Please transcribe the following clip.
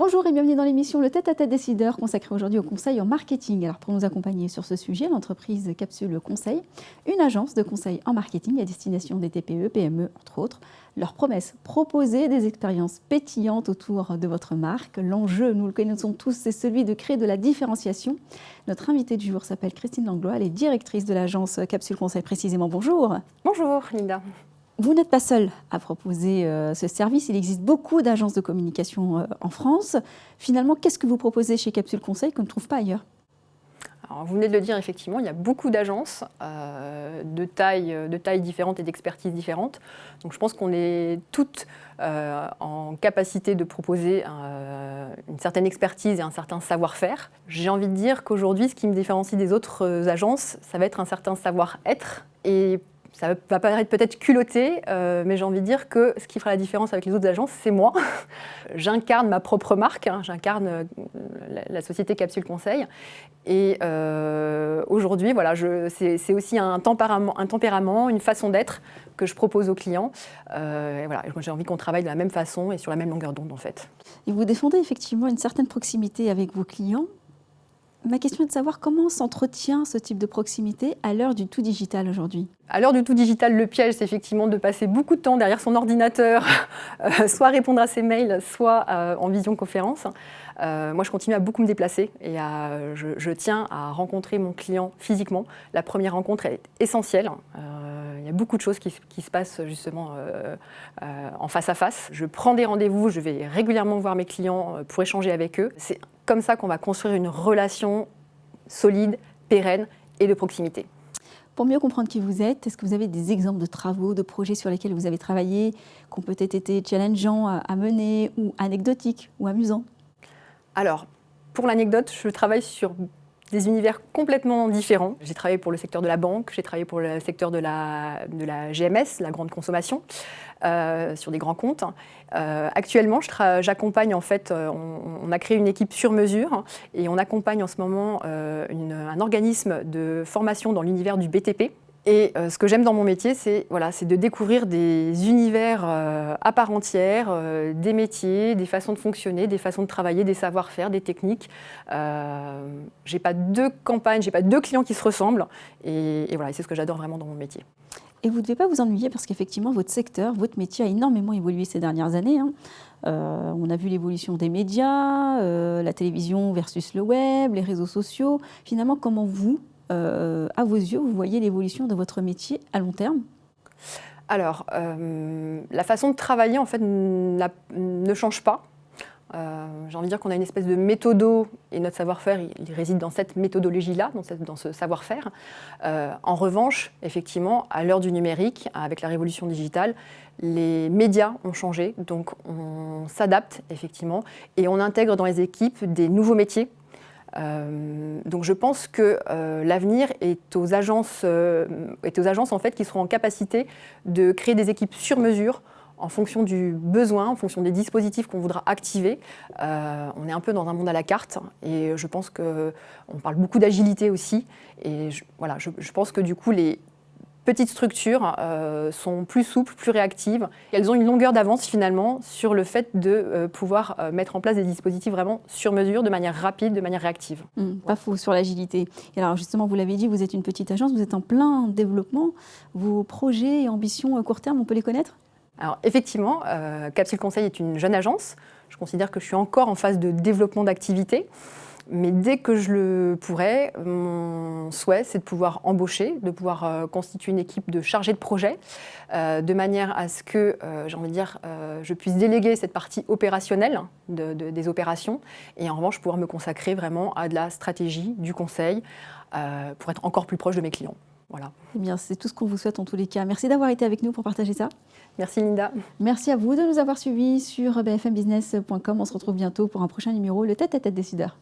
Bonjour et bienvenue dans l'émission Le Tête-à-Tête décideur consacrée aujourd'hui au conseil en marketing. Alors pour nous accompagner sur ce sujet, l'entreprise Capsule Conseil, une agence de conseil en marketing à destination des TPE, PME entre autres. Leur promesse, proposer des expériences pétillantes autour de votre marque. L'enjeu, nous le connaissons tous, c'est celui de créer de la différenciation. Notre invitée du jour s'appelle Christine Langlois, elle est directrice de l'agence Capsule Conseil précisément. Bonjour. Bonjour Linda. Vous n'êtes pas seule à proposer ce service, il existe beaucoup d'agences de communication en France. Finalement, qu'est-ce que vous proposez chez Capsule Conseil qu'on ne trouve pas ailleurs ? Alors, vous venez de le dire, effectivement, il y a beaucoup d'agences de tailles différentes et d'expertises différentes. Donc je pense qu'on est toutes en capacité de proposer une certaine expertise et un certain savoir-faire. J'ai envie de dire qu'aujourd'hui, ce qui me différencie des autres agences, ça va être un certain savoir-être. Et ça va paraître peut-être culotté, mais j'ai envie de dire que ce qui fera la différence avec les autres agences, c'est moi. J'incarne ma propre marque, j'incarne la société Capsule Conseil. Et aujourd'hui, voilà, c'est aussi un tempérament, une façon d'être que je propose aux clients. Et voilà, j'ai envie qu'on travaille de la même façon et sur la même longueur d'onde, en fait. Et vous défendez effectivement une certaine proximité avec vos clients. Ma question est de savoir comment s'entretient ce type de proximité à l'heure du tout digital aujourd'hui. À l'heure du tout digital, le piège, c'est effectivement de passer beaucoup de temps derrière son ordinateur, soit répondre à ses mails, soit en visioconférence. Moi, je continue à beaucoup me déplacer et je tiens à rencontrer mon client physiquement. La première rencontre est essentielle. Il y a beaucoup de choses qui se passent justement en face à face. Je prends des rendez-vous, je vais régulièrement voir mes clients pour échanger avec eux. C'est comme ça qu'on va construire une relation solide, pérenne et de proximité. Pour mieux comprendre qui vous êtes, est-ce que vous avez des exemples de travaux, de projets sur lesquels vous avez travaillé, qui ont peut-être été challengeants à mener, ou anecdotiques, ou amusants ? Alors, pour l'anecdote, je travaille sur des univers complètement différents. J'ai travaillé pour le secteur de la banque, j'ai travaillé pour le secteur de la GMS, la grande consommation, sur des grands comptes. Actuellement, j'accompagne en fait, on a créé une équipe sur mesure et on accompagne en ce moment un organisme de formation dans l'univers du BTP. Et ce que j'aime dans mon métier, c'est de découvrir des univers à part entière, des métiers, des façons de fonctionner, des façons de travailler, des savoir-faire, des techniques. J'ai pas deux campagnes, j'ai pas deux clients qui se ressemblent. Et voilà, c'est ce que j'adore vraiment dans mon métier. Et vous ne devez pas vous ennuyer parce qu'effectivement, votre secteur, votre métier a énormément évolué ces dernières années. On a vu l'évolution des médias, la télévision versus le web, les réseaux sociaux. Finalement, comment vous, à vos yeux, vous voyez l'évolution de votre métier à long terme ? Alors, la façon de travailler, en fait, ne change pas. J'ai envie de dire qu'on a une espèce de méthodo, et notre savoir-faire, il réside dans cette méthodologie-là, dans ce savoir-faire. En revanche, effectivement, à l'heure du numérique, avec la révolution digitale, les médias ont changé, donc on s'adapte, effectivement, et on intègre dans les équipes des nouveaux métiers. Donc je pense que l'avenir est aux agences en fait, qui seront en capacité de créer des équipes sur mesure en fonction du besoin, en fonction des dispositifs qu'on voudra activer. On est un peu dans un monde à la carte et je pense qu'on parle beaucoup d'agilité aussi. Et je pense que du coup, les petites structures sont plus souples, plus réactives. Et elles ont une longueur d'avance finalement sur le fait de pouvoir mettre en place des dispositifs vraiment sur mesure, de manière rapide, de manière réactive. Pas faux sur l'agilité. Et alors justement, vous l'avez dit, vous êtes une petite agence, vous êtes en plein développement. Vos projets et ambitions à court terme, on peut les connaître ? Alors effectivement, Capsule Conseil est une jeune agence. Je considère que je suis encore en phase de développement d'activité. Mais dès que je le pourrai, mon souhait, c'est de pouvoir embaucher, de pouvoir constituer une équipe de chargés de projet, de manière à ce que, je puisse déléguer cette partie opérationnelle des opérations et en revanche pouvoir me consacrer vraiment à de la stratégie, du conseil, pour être encore plus proche de mes clients. Voilà. Eh bien, c'est tout ce qu'on vous souhaite en tous les cas. Merci d'avoir été avec nous pour partager ça. Merci Linda. Merci à vous de nous avoir suivis sur bfmbusiness.com. On se retrouve bientôt pour un prochain numéro, le Tête-à-Tête décideur.